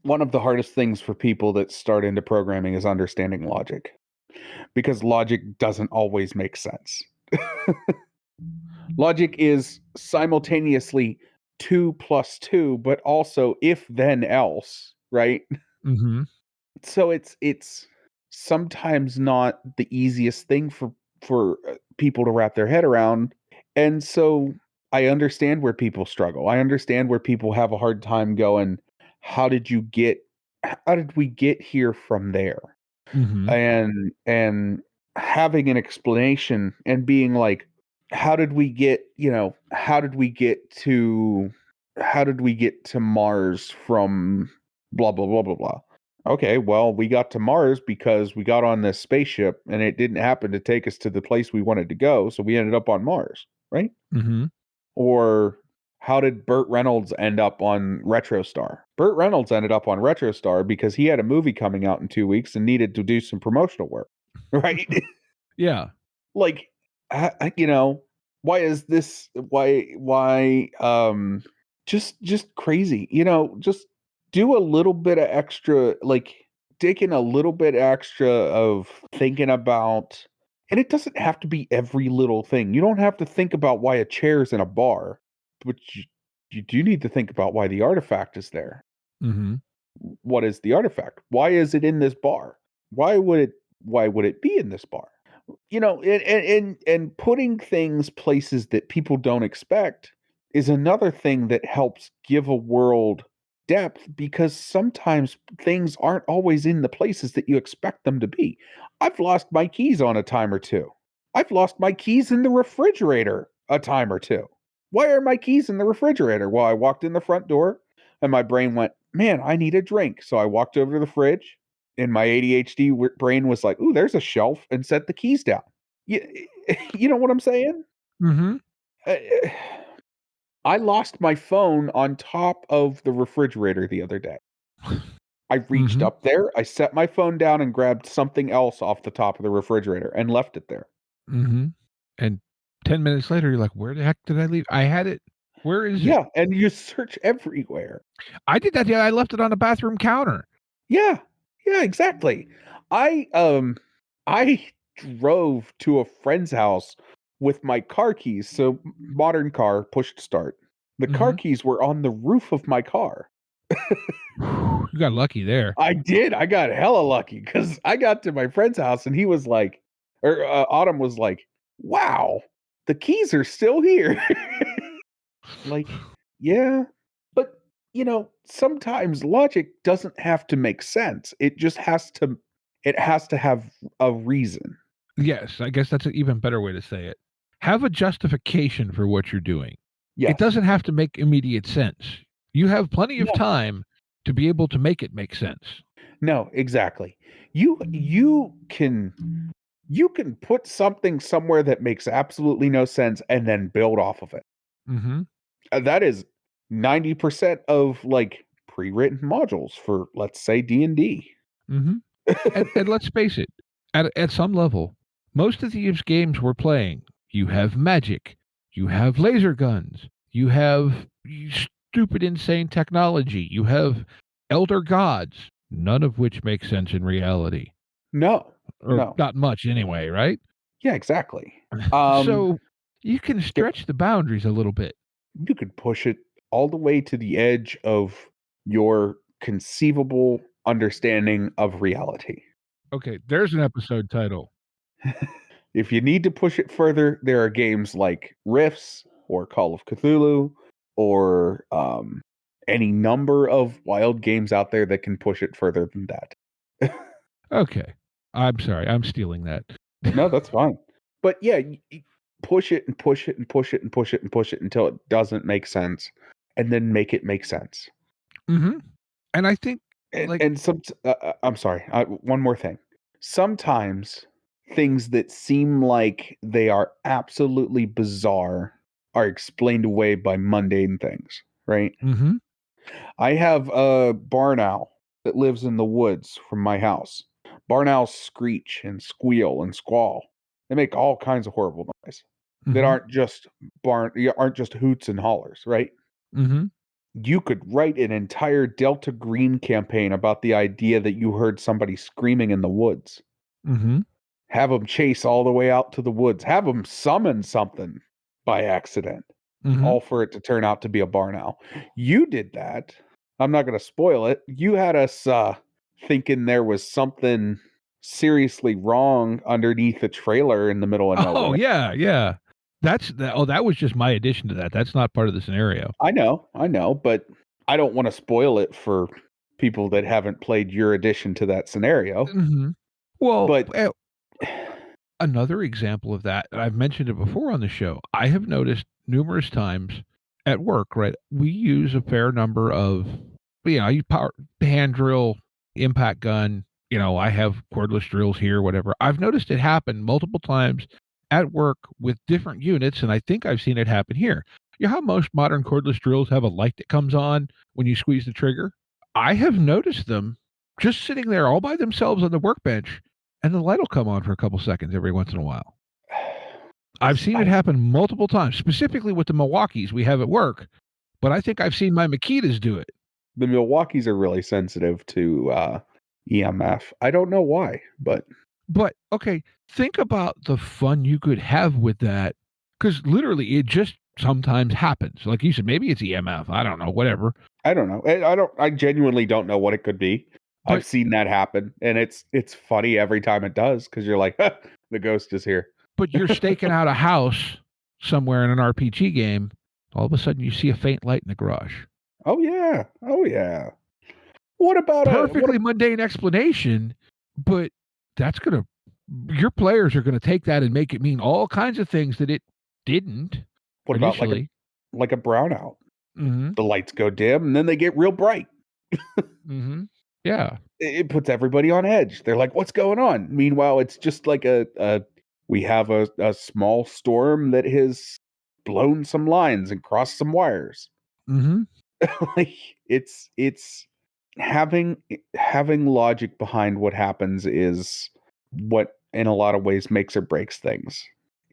One of the hardest things for people that start into programming is understanding logic because logic doesn't always make sense. Logic is simultaneously 2 plus 2, but also if then else, right? Mm-hmm. So it's sometimes not the easiest thing for people to wrap their head around. And so I understand where people struggle. I understand where people have a hard time going, how did we get here from there? Mm-hmm. And having an explanation and being like, how did we get to Mars from blah blah blah blah blah. Okay, well, we got to Mars because we got on this spaceship and it didn't happen to take us to the place we wanted to go, so we ended up on Mars, right? Mm-hmm. Or how did Burt Reynolds end up on RetroStar? Burt Reynolds ended up on RetroStar because he had a movie coming out in 2 weeks and needed to do some promotional work, right? Yeah. Like, why is this? Why? Just crazy. Just do a little bit of extra, like taking a little bit extra of thinking about. And it doesn't have to be every little thing. You don't have to think about why a chair's in a bar, but you do need to think about why the artifact is there. Mm-hmm. What is the artifact? Why is it in this bar? Why would it be in this bar? And putting things places that people don't expect is another thing that helps give a world depth, because sometimes things aren't always in the places that you expect them to be. I've lost my keys on a time or two. I've lost my keys in the refrigerator a time or two. Why are my keys in the refrigerator? Well, I walked in the front door and my brain went, man, I need a drink. So I walked over to the fridge and my ADHD brain was like, ooh, there's a shelf, and set the keys down. You know what I'm saying? Mm-hmm. I lost my phone on top of the refrigerator the other day. I reached Mm-hmm. up there, I set my phone down and grabbed something else off the top of the refrigerator and left it there. Mm-hmm. And 10 minutes later, you're like, where the heck did I leave? I had it. Where is it? Yeah, and you search everywhere. I did that. Yeah, I left it on the bathroom counter. Yeah, exactly. I drove to a friend's house with my car keys. So modern car, push to start. The car keys were on the roof of my car. You got lucky there. I did. I got hella lucky because I got to my friend's house and he was like, Autumn was like, wow, the keys are still here. Like, yeah. But, sometimes logic doesn't have to make sense. It just has to have a reason. Yes, I guess that's an even better way to say it. Have a justification for what you're doing. Yes. It doesn't have to make immediate sense. You have plenty of time to be able to make it make sense. No, exactly. You can put something somewhere that makes absolutely no sense and then build off of it. Mm-hmm. That is 90% of like pre-written modules for, let's say, D&D. Mm-hmm. and let's face it, at some level, most of these games we're playing, you have magic, you have laser guns, you have stupid, insane technology, you have elder gods, none of which make sense in reality. No. Not much anyway, right? Yeah, exactly. So you can stretch the boundaries a little bit. You could push it all the way to the edge of your conceivable understanding of reality. Okay, there's an episode title. If you need to push it further, there are games like Rifts or Call of Cthulhu or any number of wild games out there that can push it further than that. Okay. I'm sorry. I'm stealing that. No, that's fine. But yeah, push it and push it and push it and push it and push it until it doesn't make sense, and then make it make sense. Mm-hmm. And I think, I'm sorry. One more thing. Sometimes things that seem like they are absolutely bizarre are explained away by mundane things, right? Mm-hmm. I have a barn owl that lives in the woods from my house. Barn owls screech and squeal and squall. They make all kinds of horrible noise that aren't just hoots and hollers, right? Mm-hmm. You could write an entire Delta Green campaign about the idea that you heard somebody screaming in the woods. Mm-hmm. Have them chase all the way out to the woods. Have them summon something by accident. Mm-hmm. All for it to turn out to be a barn owl. You did that. I'm not going to spoil it. You had us thinking there was something seriously wrong underneath the trailer in the middle of nowhere. Oh, yeah. That was just my addition to that. That's not part of the scenario. I know, but I don't want to spoil it for people that haven't played your addition to that scenario. Mm-hmm. Well, but another example of that, and I've mentioned it before on the show, I have noticed numerous times at work, right? We use a fair number of, I use hand drill, impact gun, I have cordless drills here, whatever. I've noticed it happen multiple times at work with different units, and I think I've seen it happen here. You know how most modern cordless drills have a light that comes on when you squeeze the trigger? I have noticed them just sitting there all by themselves on the workbench, and the light will come on for a couple seconds every once in a while. I've seen it happen multiple times, specifically with the Milwaukees we have at work, but I think I've seen my Makitas do it. The Milwaukees are really sensitive to EMF. I don't know why, but okay, think about the fun you could have with that, because literally it just sometimes happens. Like you said, maybe it's EMF. I don't know, whatever. I don't know. I genuinely don't know what it could be. But I've seen that happen, and it's funny every time it does, because you're like, the ghost is here. But you're staking out a house somewhere in an RPG game. All of a sudden, you see a faint light in the garage. Oh yeah. What about perfectly mundane explanation? But that's your players are gonna take that and make it mean all kinds of things that it didn't. What initially. about like a brownout? Mm-hmm. The lights go dim and then they get real bright. Mm-hmm. Yeah. It puts everybody on edge. They're like, what's going on? Meanwhile, it's just like we have a small storm that has blown some lines and crossed some wires. Mm-hmm. Like it's having logic behind what happens is what in a lot of ways makes or breaks things.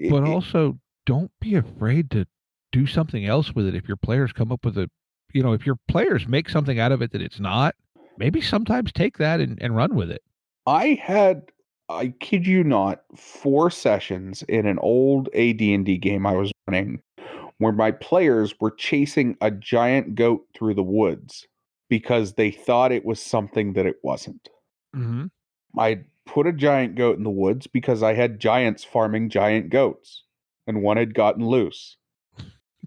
But also, don't be afraid to do something else with it. If your players come up with if your players make something out of it that it's not, maybe sometimes take that and run with it. I kid you not, 4 sessions in an old AD&D game I was running where my players were chasing a giant goat through the woods because they thought it was something that it wasn't. Mm-hmm. I put a giant goat in the woods because I had giants farming giant goats, and one had gotten loose.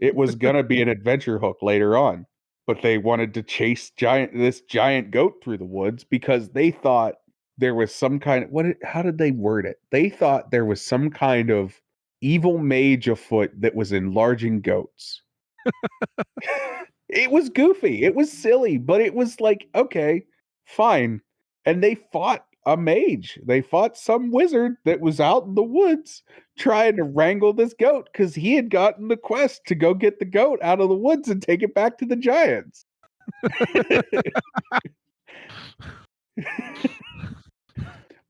It was going to be an adventure hook later on, but they wanted to chase this giant goat through the woods because they thought there was some kind of how did they word it? They thought there was some kind of evil mage afoot that was enlarging goats. It was goofy. It was silly, but it was like, okay, fine. And they fought a mage. They fought some wizard that was out in the woods trying to wrangle this goat because he had gotten the quest to go get the goat out of the woods and take it back to the giants.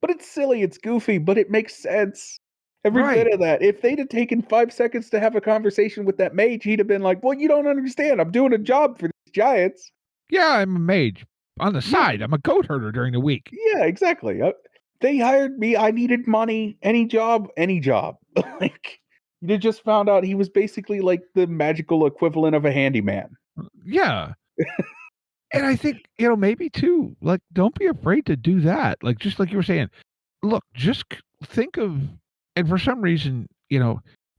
But it's silly, it's goofy, but it makes sense. Every bit of that. If they'd have taken 5 seconds to have a conversation with that mage, he'd have been like, well, you don't understand. I'm doing a job for these giants. Yeah, I'm a mage. On the side, I'm a goat herder during the week. Yeah, exactly. They hired me. I needed money. Any job. Like, you just found out he was basically like the magical equivalent of a handyman. Yeah. And I think, maybe too, like, don't be afraid to do that. Like, just like you were saying, look, just think of, and for some reason,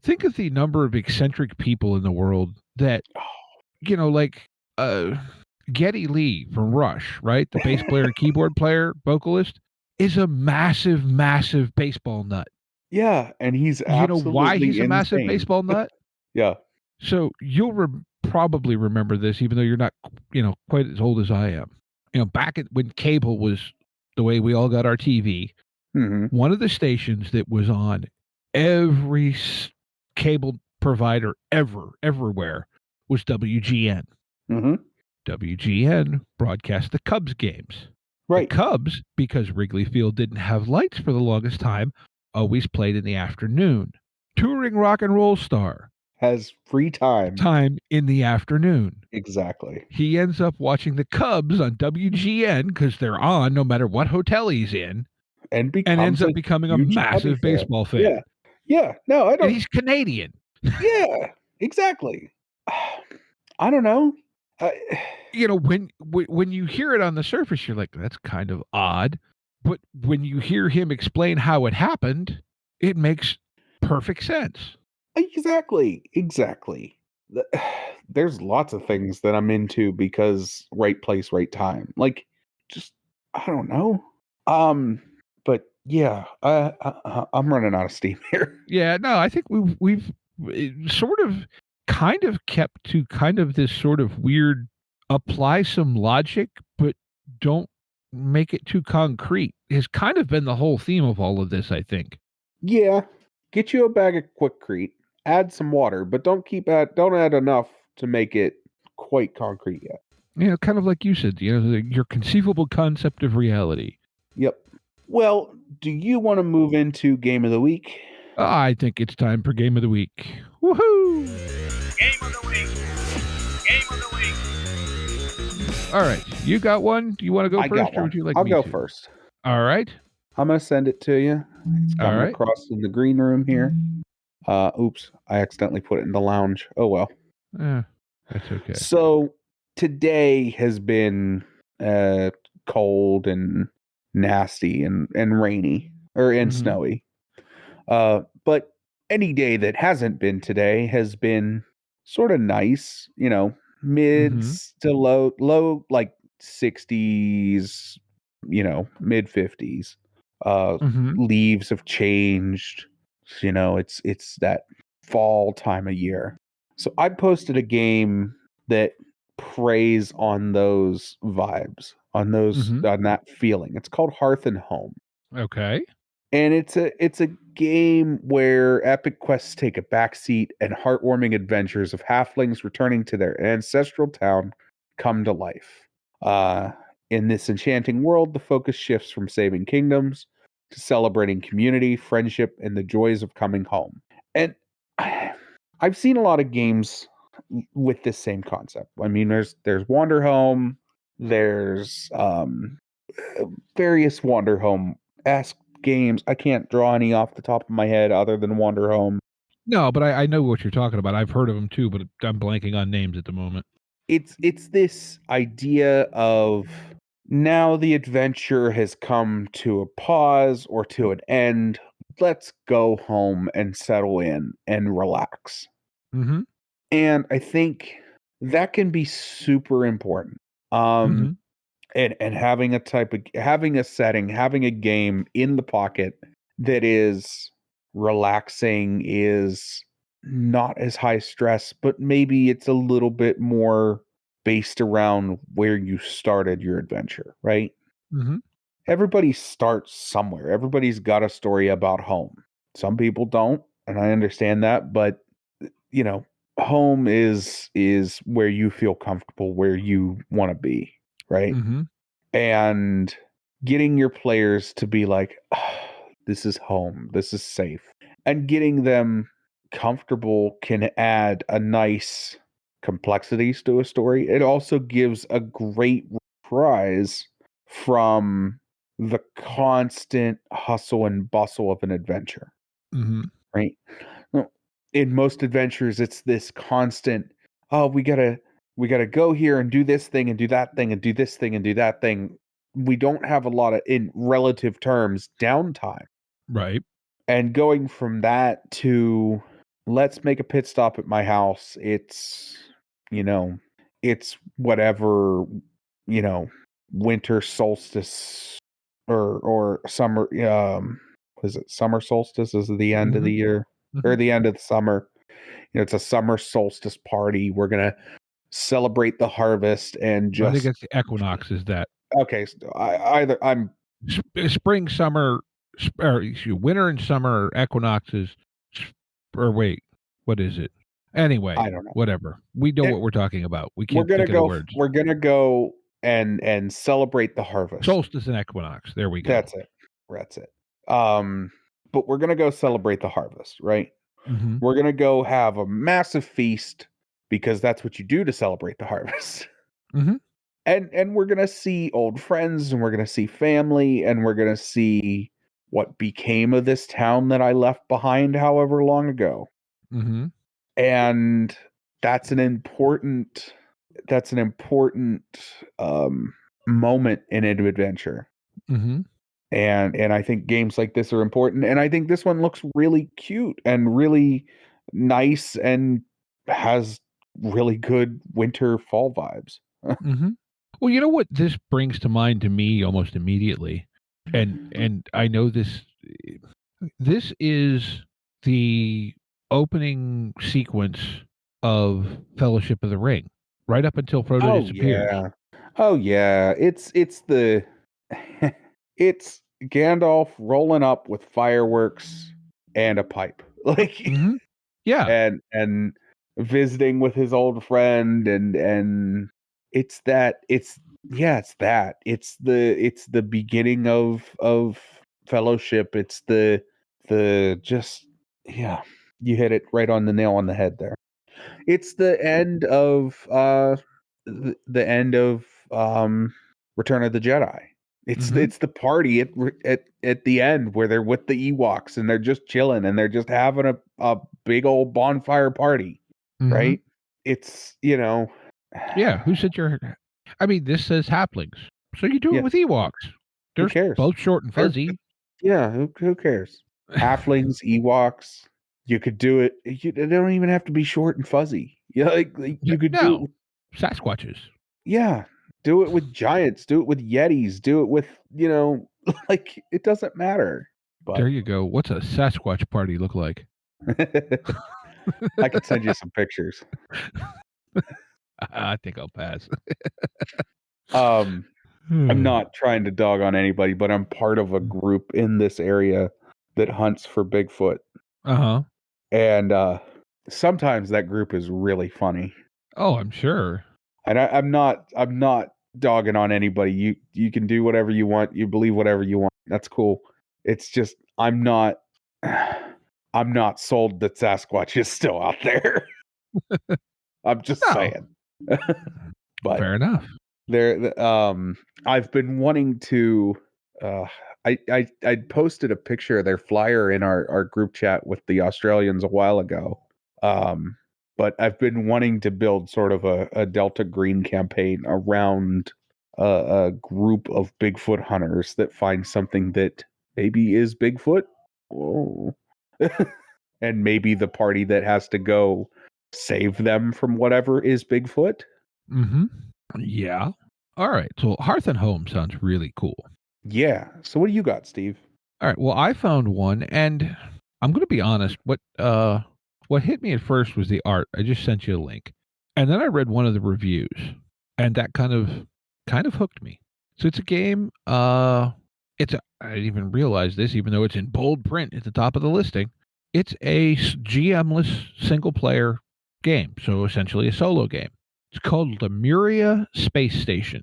think of the number of eccentric people in the world that, like, Geddy Lee from Rush, right? The bass player, keyboard player, vocalist, is a massive, massive baseball nut. Yeah, and he's absolutely why he's insane. A massive baseball nut? Yeah. So you'll probably remember this, even though you're not, quite as old as I am. Back when cable was the way we all got our TV, one of the stations that was on every cable provider everywhere was WGN. WGN broadcast the Cubs games. Right. The Cubs, because Wrigley Field didn't have lights for the longest time, always played in the afternoon. Touring rock and roll star has free time in the afternoon. Exactly. He ends up watching the Cubs on WGN because they're on no matter what hotel he's in, and ends up becoming a massive baseball fan. Yeah. No, I don't. And he's Canadian. Yeah, exactly. I don't know. When you hear it on the surface, you're like, that's kind of odd. But when you hear him explain how it happened, it makes perfect sense. Exactly. There's lots of things that I'm into right place, right time. Like, just, I don't know. But Yeah, I'm running out of steam here. Yeah, no, I think we've sort of kind of kept to kind of this sort of weird apply some logic, but don't make it too concrete has kind of been the whole theme of all of this, I think. Yeah, get you a bag of Quickcrete, add some water, but don't add enough to make it quite concrete yet. Kind of like you said, your conceivable concept of reality. Yep. Well, do you want to move into game of the week? I think it's time for game of the week. Woohoo! Game of the week. Game of the week. All right, you got one? Do you want to go I first, got or one. would you like I'll me go to? first. All right. I'm gonna send it to you. It's All coming right. across in the green room here. Oops, I accidentally put it in the lounge. Oh well. That's okay. So today has been cold and nasty and rainy and snowy. But any day that hasn't been today has been sort of nice, mids to low like 60s, mid 50s. Leaves have changed. It's that fall time of year. So I posted a game that preys on those vibes, on that feeling. It's called Hearth and Home. Okay. And it's a game where epic quests take a backseat and heartwarming adventures of halflings returning to their ancestral town come to life. In this enchanting world, the focus shifts from saving kingdoms to celebrating community, friendship, and the joys of coming home. And I've seen a lot of games with this same concept. I mean, there's Wander Home, there's various Wander Home-esque games. I can't draw any off the top of my head other than Wander Home. No, but I know what you're talking about. I've heard of them too, but I'm blanking on names at the moment. It's this idea of now the adventure has come to a pause or to an end. Let's go home and settle in and relax. And I think that can be super important. And having having a setting, having a game in the pocket that is relaxing, is not as high stress, but maybe it's a little bit more based around where you started your adventure, right? Everybody starts somewhere. Everybody's got a story about home. Some people don't, and I understand that, but home is where you feel comfortable, where you want to be, right? And getting your players to be like, oh, this is home, this is safe, and getting them comfortable can add a nice complexities to a story. It also gives a great reprise from the constant hustle and bustle of an adventure, right? In most adventures, it's this constant, oh, we gotta go here and do this thing and do that thing and do this thing and do that thing. We don't have a lot of, in relative terms, downtime. Right. And going from that to let's make a pit stop at my house. It's whatever, winter solstice or summer, is it summer solstice is the end of the year or the end of the summer. It's a summer solstice party. We're going to celebrate the harvest and just... I think it's the equinox is that. Okay. So I'm... Spring, summer, or winter and summer equinoxes, or wait, what is it? Anyway, I don't know. Whatever. We know what we're talking about. We can't think of the words. We're going to go and celebrate the harvest. Solstice and equinox. There we go. That's it. But we're going to go celebrate the harvest, right? We're going to go have a massive feast because that's what you do to celebrate the harvest. And we're going to see old friends, and we're going to see family, and we're going to see what became of this town that I left behind however long ago. And that's an important moment in an adventure. And I think games like this are important. And I think this one looks really cute and really nice and has really good winter fall vibes. Well, you know what this brings to mind to me almost immediately? And I know this is the opening sequence of Fellowship of the Ring, right up until Frodo Oh disappears. yeah. Oh yeah. It's the it's Gandalf rolling up with fireworks and a pipe. Like Mm-hmm. Yeah. and visiting with his old friend and it's that it's that. It's the beginning of Fellowship. It's the just yeah. You hit it right on the nail on the head there. It's the end of the end of Return of the Jedi. Mm-hmm. It's the party at the end where they're with the Ewoks and they're just chilling and they're just having a big old bonfire party, Mm-hmm. right? It's, you know, Yeah. Who said you're? I mean, this says halflings, so you do it yeah, with Ewoks. who They're cares? both short and They're, fuzzy. yeah, who cares? Halflings, Ewoks, you could do it. They don't even have to be short and fuzzy. Yeah, like you could do No, Sasquatches. yeah, do it with giants, do it with yetis, do it with, like it doesn't matter. There But you go. What's a Sasquatch party look like? I could send you some pictures. I think I'll pass. I'm uh not trying to dog on anybody, but I'm part of a group in this area that hunts for Bigfoot. huh. And sometimes that group is really funny. Oh, I'm sure. And I'm not dogging on anybody. You can do whatever you want, you believe whatever you want. That's cool. It's just I'm not sold that Sasquatch is still out there. I'm just No, saying. But fair enough. I've been wanting to I posted a picture of their flyer in our group chat with the Australians a while ago. But I've been wanting to build sort of a Delta Green campaign around a group of Bigfoot hunters that find something that maybe is Bigfoot. Oh. And maybe the party that has to go save them from whatever is Bigfoot. Mm-hmm. Yeah. All right. So Hearth and Home sounds really cool. Yeah. So what do you got, Steve? All right. Well, I found one, and I'm going to be honest. What hit me at first was the art. I just sent you a link, and then I read one of the reviews, and that kind of hooked me. So it's a game. I didn't even realize this, even though it's in bold print at the top of the listing. It's a GM-less single-player game, so essentially a solo game. It's called Lemuria Space Station,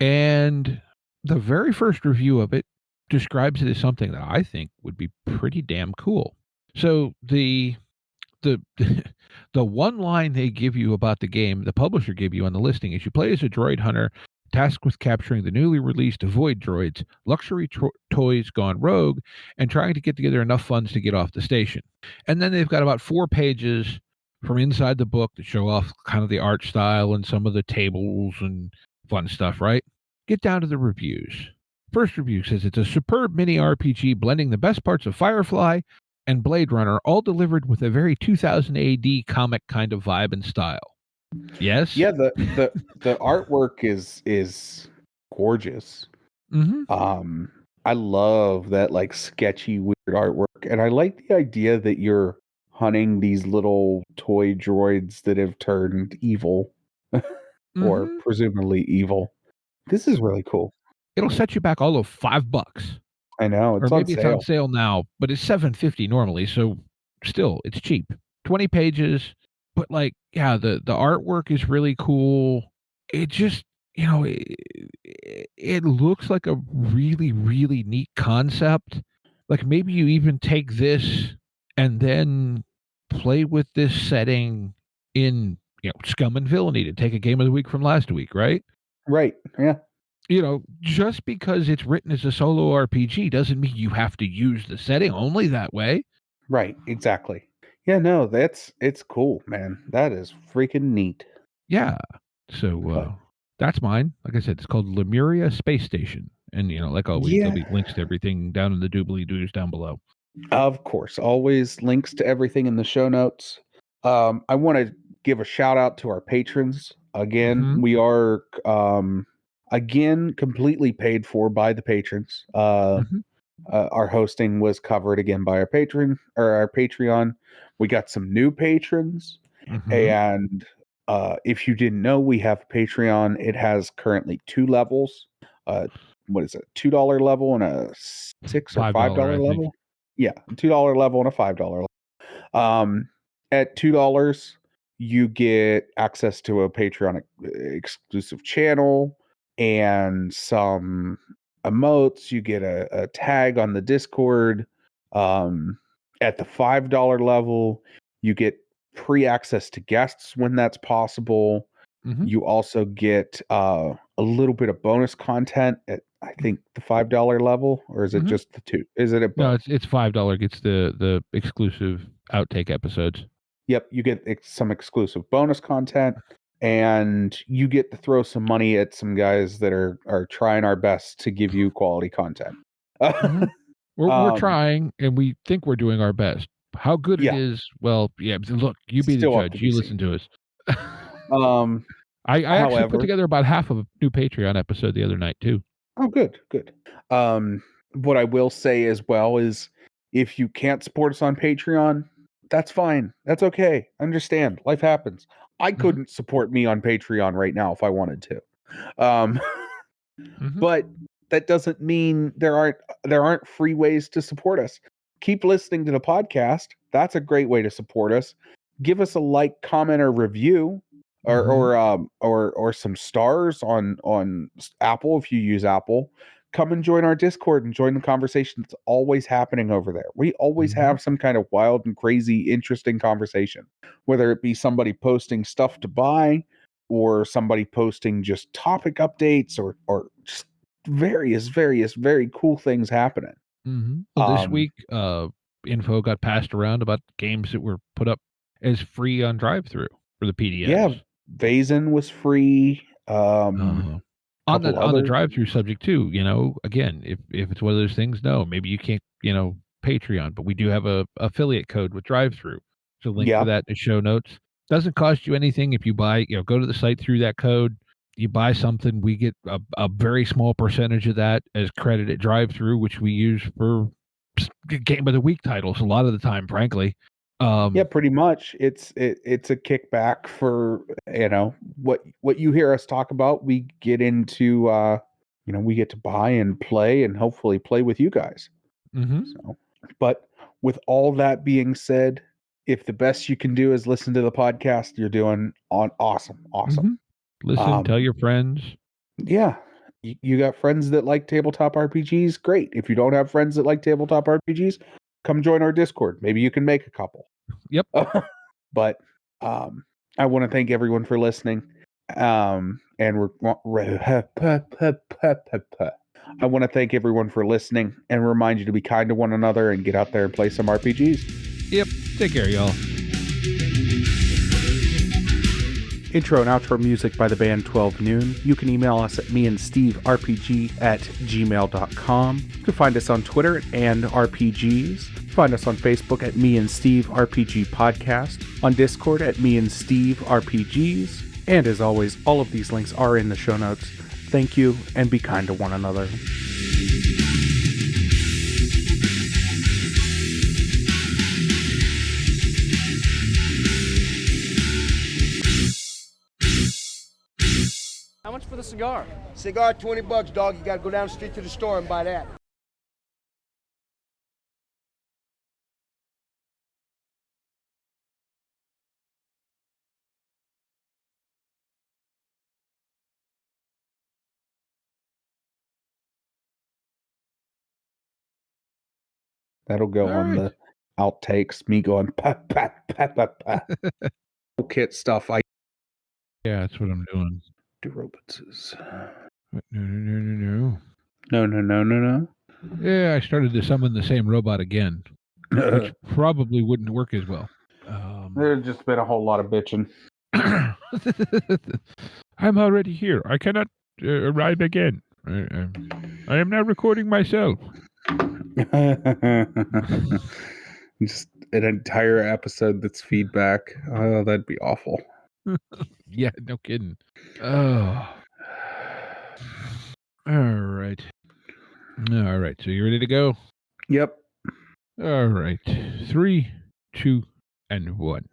and the very first review of it describes it as something that I think would be pretty damn cool. So the the one line they give you about the game, the publisher gave you on the listing, is you play as a droid hunter tasked with capturing the newly released Void droids, luxury toys gone rogue, and trying to get together enough funds to get off the station. And then they've got about 4 pages from inside the book that show off kind of the art style and some of the tables and fun stuff, right? Get down to the reviews. First review says it's a superb mini RPG blending the best parts of Firefly and Blade Runner, all delivered with a very 2000 AD comic kind of vibe and style. Yes? Yeah, the artwork is gorgeous. Mm-hmm. I love that like sketchy weird artwork, and I like the idea that you're hunting these little toy droids that have turned evil or Mm-hmm. presumably evil. This is really cool. It'll set you back all of $5. I know Or it's on maybe it's on sale. sale now, but it's $7.50 normally, so still it's cheap. 20 pages, but like, yeah, the artwork is really cool. It just, it looks like a really, really neat concept. Like maybe you even take this and then play with this setting in, Scum and Villainy, to take a game of the week from last week, right? Right. Yeah. Just because it's written as a solo RPG doesn't mean you have to use the setting only that way. Right. Exactly. Yeah. No, it's cool, man. That is freaking neat. Yeah. So that's mine. Like I said, it's called Lemuria Space Station. And, like always, Yeah. there'll be links to everything down in the doobly-doos down below. Of course, always links to everything in the show notes. I want to give a shout out to our patrons. Again, Mm-hmm. we are again, completely paid for by the patrons. Our hosting was covered again by our Patreon. We got some new patrons, and if you didn't know, we have Patreon. It has currently 2 levels. What is it? $2 level and a $6 or $5 level. Yeah, $2 level and a $5 level. At $2, you get access to a Patreon exclusive channel and some emotes. You get a tag on the Discord. At the $5 level, you get pre-access to guests when that's possible. You also get a little bit of bonus content at, I think, the $5 level, or is it just the 2? Is it a No, it's $5 gets the exclusive outtake episodes. Yep, you get some exclusive bonus content, and you get to throw some money at some guys that are trying our best to give you quality content. We're trying, and we think we're doing our best. How good it is, well, yeah. Look, you be the judge. You listen to us. I actually put together about half of a new Patreon episode the other night too. Oh, good. What I will say as well is, if you can't support us on Patreon, that's fine. That's okay. Understand. Life happens. I couldn't support me on Patreon right now if I wanted to. But that doesn't mean there aren't free ways to support us. Keep listening to the podcast. That's a great way to support us. Give us a like, comment, or review, or some stars on Apple if you use Apple. Come and join our Discord and join the conversation that's always happening over there. We always have some kind of wild and crazy, interesting conversation, whether it be somebody posting stuff to buy or somebody posting just topic updates or just various very cool things happening. Well, this week, info got passed around about games that were put up as free on drive-through for the PDFs. Yeah, Vazen was free. On the drive-through subject too, again, if it's one of those things, no, maybe you can't, Patreon, but we do have a affiliate code with drive-through. So link for that in the show notes. Doesn't cost you anything if you buy, go to the site through that code. You buy something, we get a very small percentage of that as credit at drive-through, which we use for game of the week titles a lot of the time, frankly. Yeah, pretty much. It's a kickback for what you hear us talk about. We get into we get to buy and play and hopefully play with you guys. So, but with all that being said, if the best you can do is listen to the podcast, you're doing awesome. Listen, tell your friends. Yeah. You got friends that like tabletop RPGs? Great. If you don't have friends that like tabletop RPGs, come join our Discord. Maybe you can make a couple. Yep. But I want to thank everyone for listening. And I want to thank everyone for listening and remind you to be kind to one another and get out there and play some RPGs. Yep. Take care, y'all. Intro and outro music by the band 12 Noon. You can email us at meandsteverpg@gmail.com. You can find us on Twitter and RPGs. Find us on Facebook at Me and Steve RPG Podcast. On Discord at Me and Steve RPGs. And as always, all of these links are in the show notes. Thank you, and be kind to one another. How much for the cigar? Cigar, $20, dog. You gotta go down the street to the store and buy that. That'll go on the outtakes. Me going pat pat pat pat pat. Kit stuff. Yeah, that's what I'm doing. Do robots. No. No. Yeah, I started to summon the same robot again, which probably wouldn't work as well. There's just been a whole lot of bitching. I'm already here. I cannot arrive again. I am now recording myself. Just an entire episode that's feedback. Oh, that'd be awful. Yeah, no kidding. Oh. All right. All right. So you ready to go? Yep. All right. 3, 2, and 1.